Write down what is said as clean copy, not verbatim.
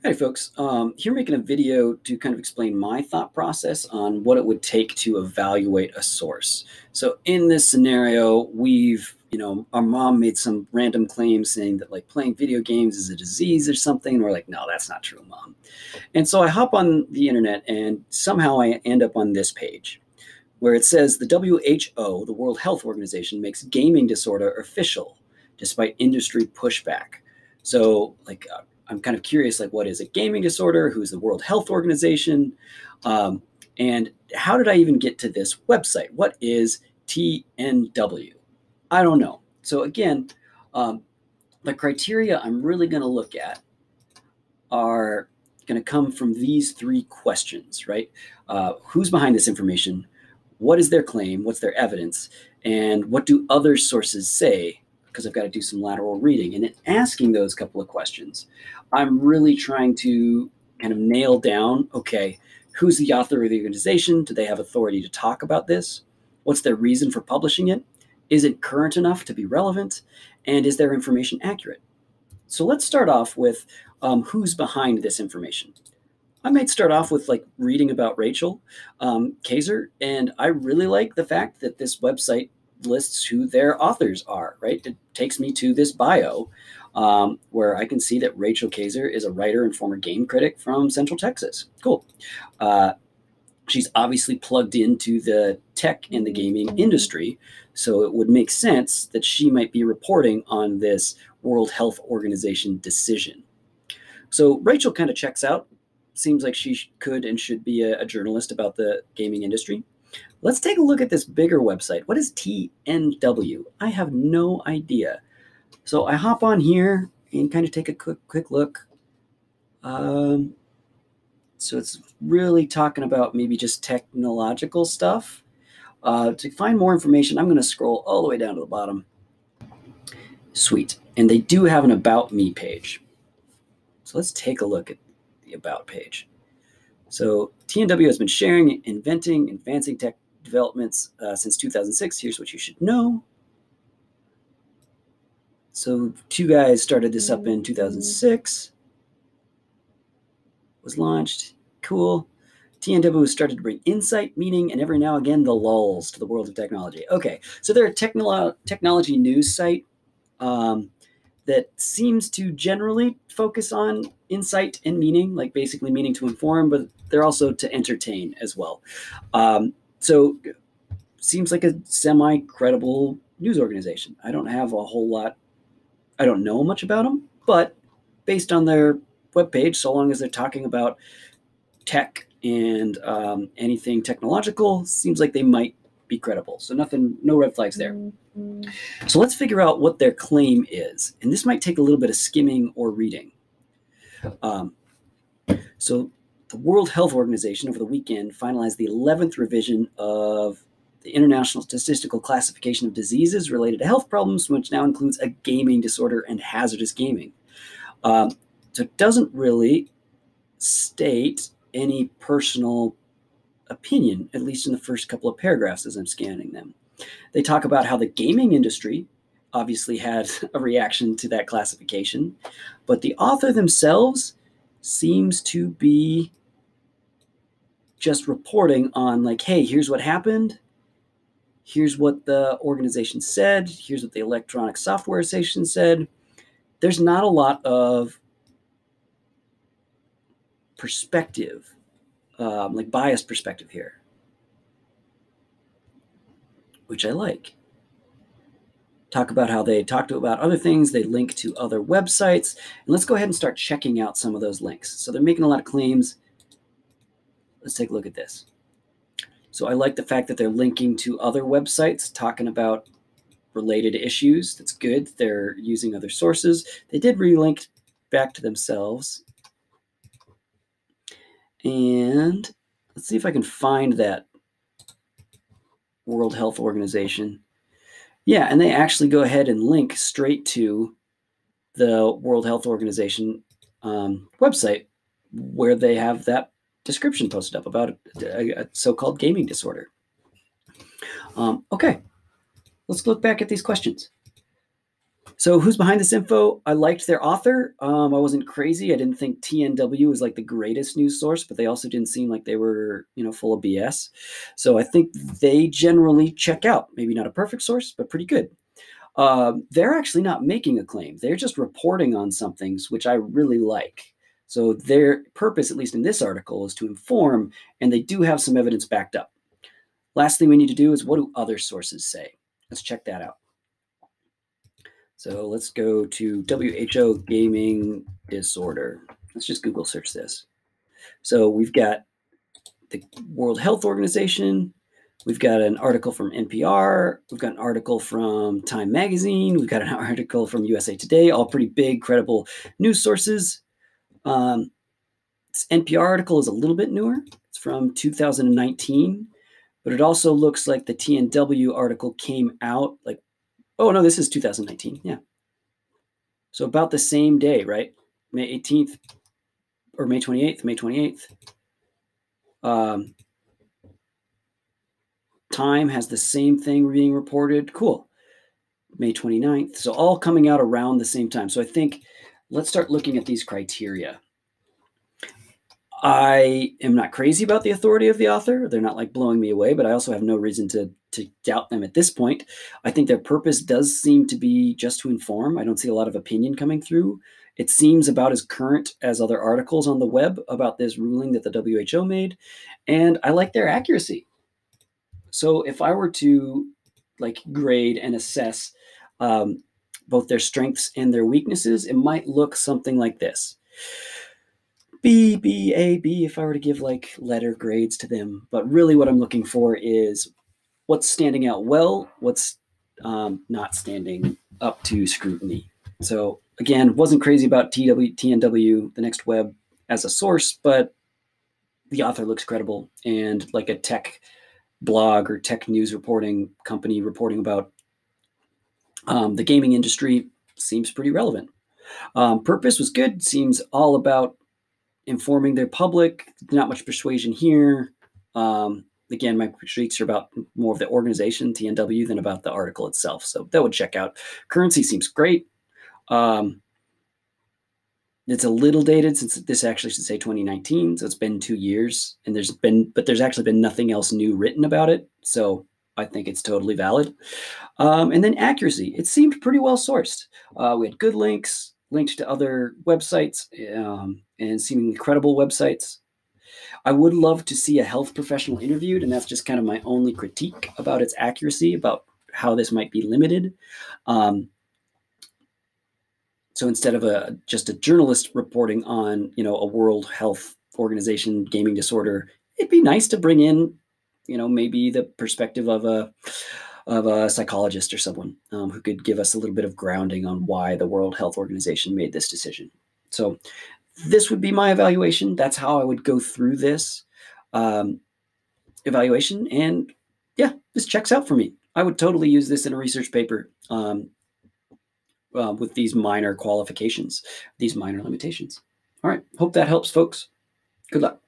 Hi, folks. Here making a video to kind of explain my thought process on what it would take to evaluate a source. So in this scenario, our mom made some random claim saying that like playing video games is a disease or something. And we're like, no, that's not true, Mom. And so I hop on the internet and somehow I end up on this page where it says the WHO, the World Health Organization, makes gaming disorder official despite industry pushback. So I'm kind of curious, like, what is a gaming disorder? Who's the World Health Organization? And how did I even get to this website? What is TNW? I don't know. So again, the criteria I'm really going to look at are going to come from these three questions, right? Who's behind this information? What is their claim? What's their evidence? And what do other sources say? Because I've got to do some lateral reading. And in asking those couple of questions, I'm really trying to kind of nail down, okay, who's the author of the organization? Do they have authority to talk about this? What's their reason for publishing it? Is it current enough to be relevant? And is their information accurate? So let's start off with who's behind this information. I might start off with like reading about Rachel Kaiser, and I really like the fact that this website lists who their authors are, right? It takes me to this bio where I can see that Rachel Kaiser is a writer and former game critic from Central Texas. Cool. She's obviously plugged into the tech and the gaming industry, so it would make sense that she might be reporting on this World Health Organization decision. So Rachel kind of checks out. Seems like she could and should be a journalist about the gaming industry. Let's take a look at this bigger website. What is TNW? I have no idea. So I hop on here and kind of take a quick look. So it's really talking about maybe just technological stuff. To find more information, I'm going to scroll all the way down to the bottom. Sweet. And they do have an About Me page. So let's take a look at the About page. So TNW has been sharing, inventing, and advancing tech developments since 2006. Here's what you should know. So two guys started this up in 2006. Was launched. Cool. TNW started to bring insight, meaning, and every now and again the lulls to the world of technology. Okay, so they're a technology news site that seems to generally focus on insight and meaning, like basically meaning to inform, but they're also to entertain as well. So seems like a semi-credible news organization. I don't have a whole lot, I don't know much about them, but based on their webpage, so long as they're talking about tech and anything technological, seems like they might be credible. So no red flags there. So let's figure out what their claim is. And this might take a little bit of skimming or reading. So the World Health Organization over the weekend finalized the 11th revision of the International Statistical Classification of Diseases related to health problems, which now includes a gaming disorder and hazardous gaming. So it doesn't really state any personal opinion, at least in the first couple of paragraphs as I'm scanning them. They talk about how the gaming industry obviously had a reaction to that classification, but the author themselves seems to be just reporting on like, hey, here's what happened. Here's what the organization said. Here's what the Electronic Software Association said. There's not a lot of perspective, like biased perspective here, which I like. Talk about how they talk about other things. They link to other websites. And let's go ahead and start checking out some of those links. So they're making a lot of claims. Let's take a look at this. So I like the fact that they're linking to other websites talking about related issues. That's good. They're using other sources. They did relink back to themselves. And let's see if I can find that World Health Organization. Yeah, and they actually go ahead and link straight to the World Health Organization website where they have that description posted up about a so-called gaming disorder. Okay, let's look back at these questions. So who's behind this info? I liked their author. I wasn't crazy. I didn't think TNW was like the greatest news source, but they also didn't seem like they were, full of BS. So I think they generally check out. Maybe not a perfect source, but pretty good. They're actually not making a claim. They're just reporting on some things, which I really like. So their purpose, at least in this article, is to inform, and they do have some evidence backed up. Last thing we need to do is, what do other sources say? Let's check that out. So let's go to WHO gaming disorder. Let's just Google search this. So we've got the World Health Organization. We've got an article from NPR. We've got an article from Time Magazine. We've got an article from USA Today, all pretty big, credible news sources. This NPR article is a little bit newer. It's from 2019, but it also looks like the TNW article came out like, oh no, this is 2019. Yeah. So about the same day, right? May 18th or May 28th, May 28th. Time has the same thing being reported. Cool. May 29th. So all coming out around the same time. So I think let's start looking at these criteria. I am not crazy about the authority of the author. They're not like blowing me away, but I also have no reason to doubt them at this point. I think their purpose does seem to be just to inform. I don't see a lot of opinion coming through. It seems about as current as other articles on the web about this ruling that the WHO made, and I like their accuracy. So if I were to grade and assess both their strengths and their weaknesses, it might look something like this. B, B, A, B, if I were to give letter grades to them. But really what I'm looking for is what's standing out well, what's not standing up to scrutiny. So again, wasn't crazy about TNW, the Next Web, as a source, but the author looks credible, and like a tech blog or tech news reporting company reporting about the gaming industry seems pretty relevant. Purpose was good, seems all about informing their public. Not much persuasion here. Again, my critiques are about more of the organization, TNW, than about the article itself. So that would check out. Currency seems great. It's a little dated since this actually should say 2019. So it's been 2 years, and there's actually been nothing else new written about it. So I think it's totally valid. And then accuracy. It seemed pretty well sourced. We had good links, linked to other websites, and seemingly credible websites. I would love to see a health professional interviewed, and that's just kind of my only critique about its accuracy, about how this might be limited. So instead of just a journalist reporting on, a World Health Organization gaming disorder, it'd be nice to bring in, maybe the perspective of a psychologist or someone who could give us a little bit of grounding on why the World Health Organization made this decision. So this would be my evaluation. That's how I would go through this evaluation. And yeah, this checks out for me. I would totally use this in a research paper with these minor qualifications, these minor limitations. All right. Hope that helps, folks. Good luck.